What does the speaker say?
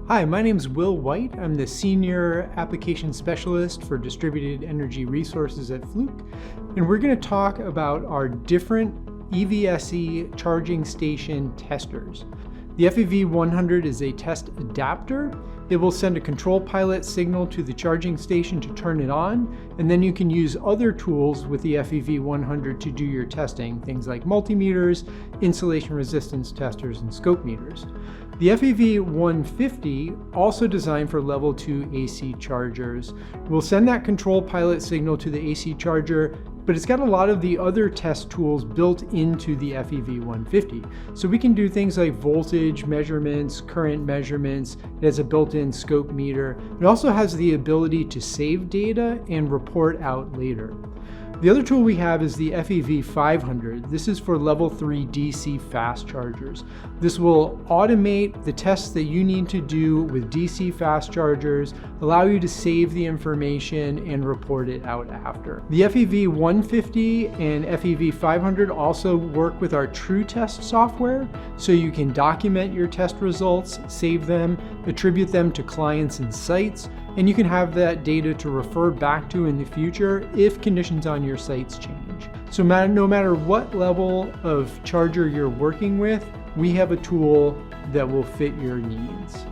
Hi, my name is Will White. I'm the Senior Application Specialist for Distributed Energy Resources at Fluke, and we're going to talk about our different EVSE charging station testers. The FEV100 is a test adapter. It will send a control pilot signal to the charging station to turn it on, and then you can use other tools with the FEV100 to do your testing, things like multimeters, insulation resistance testers, and scope meters. The FEV150, also designed for level 2 AC chargers, will send that control pilot signal to the AC charger, but it's got a lot of the other test tools built into the FEV150. So we can do things like voltage measurements, current measurements. It has a built-in scope meter. It also has the ability to save data and report out later. The other tool we have is the FEV100. This is for level 3 DC fast chargers. This will automate the tests that you need to do with DC fast chargers, allow you to save the information and report it out after. The FEV150 and FEV100 also work with our TrueTest software, so you can document your test results, save them, attribute them to clients and sites, and you can have that data to refer back to in the future if conditions on your sites change. So no matter what level of charger you're working with, we have a tool that will fit your needs.